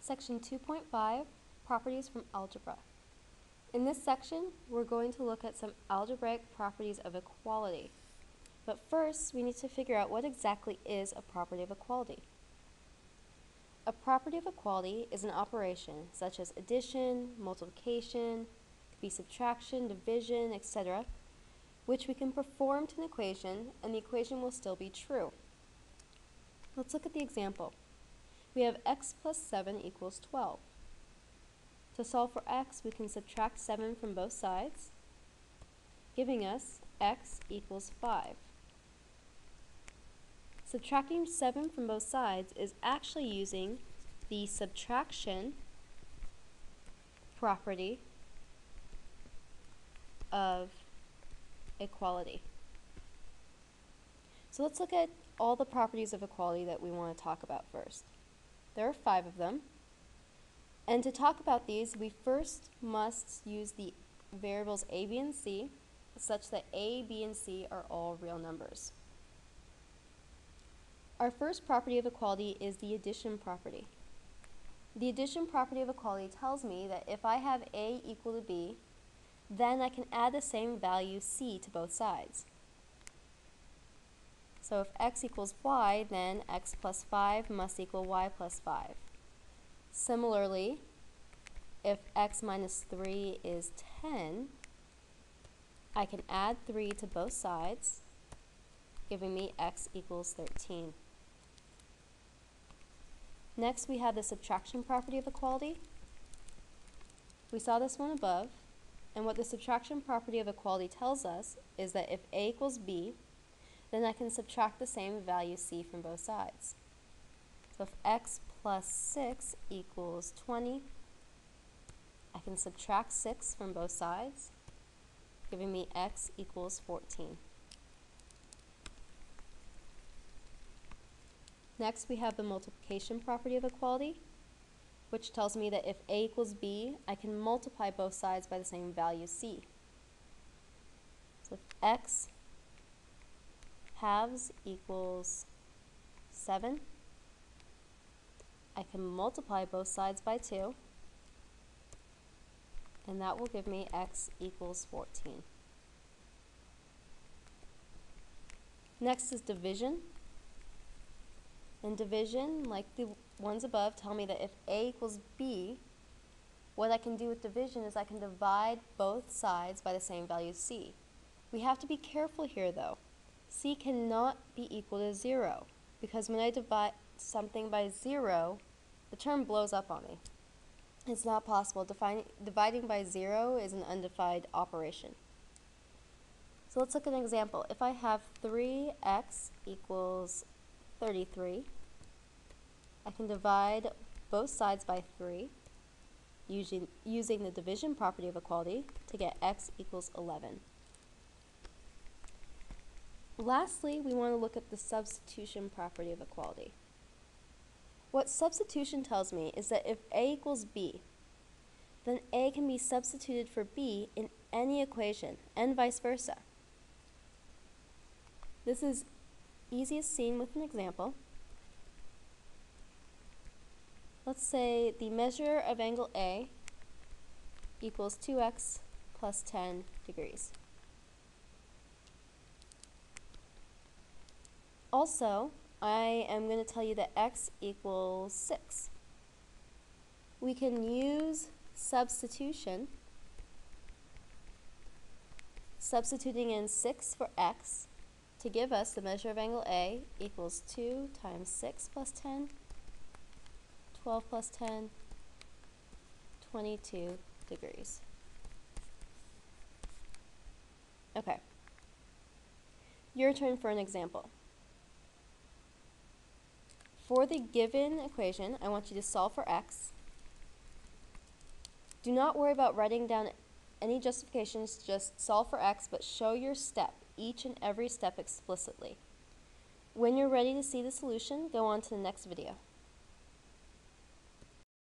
Section 2.5, Properties from Algebra. In this section, we're going to look at some algebraic properties of equality. But first, we need to figure out what exactly is a property of equality. A property of equality is an operation such as addition, multiplication, could be subtraction, division, etc., which we can perform to an equation and the equation will still be true. Let's look at the example. We have x plus 7 equals 12. To solve for x, we can subtract 7 from both sides, giving us x equals 5. Subtracting 7 from both sides is actually using the subtraction property of equality. So let's look at all the properties of equality that we want to talk about first. There are 5 of them. And to talk about these, we first must use the variables a, b, and c such that a, b, and c are all real numbers. Our first property of equality is the addition property. The addition property of equality tells me that if I have a equal to b, then I can add the same value c to both sides. So if x equals y, then x plus 5 must equal y plus 5. Similarly, if x minus 3 is 10, I can add 3 to both sides, giving me x equals 13. Next, we have the subtraction property of equality. We saw this one above, and what the subtraction property of equality tells us is that if a equals b, then I can subtract the same value c from both sides. So if x plus 6 equals 20, I can subtract 6 from both sides, giving me x equals 14. Next, we have the multiplication property of equality, which tells me that if a equals b, I can multiply both sides by the same value c. So if x halves equals 7, I can multiply both sides by 2, and that will give me x equals 14. Next is division. And division, like the ones above, tell me that if a equals b, what I can do with division is I can divide both sides by the same value c. We have to be careful here though. C cannot be equal to 0, because when I divide something by 0, the term blows up on me. It's not possible. Dividing by 0 is an undefined operation. So let's look at an example. If I have 3x equals 33, I can divide both sides by 3 using the division property of equality to get x equals 11. Lastly, we want to look at the substitution property of equality. What substitution tells me is that if a equals b, then a can be substituted for b in any equation, and vice versa. This is easiest seen with an example. Let's say the measure of angle A equals 2x plus 10 degrees. Also, I am going to tell you that x equals 6. We can use substitution, substituting in 6 for x to give us the measure of angle A equals 2 times 6 plus 10, 12 plus 10, 22 degrees. Okay. Your turn for an example. For the given equation, I want you to solve for x. Do not worry about writing down any justifications, just solve for x, but show your step, each and every step explicitly. When you're ready to see the solution, go on to the next video.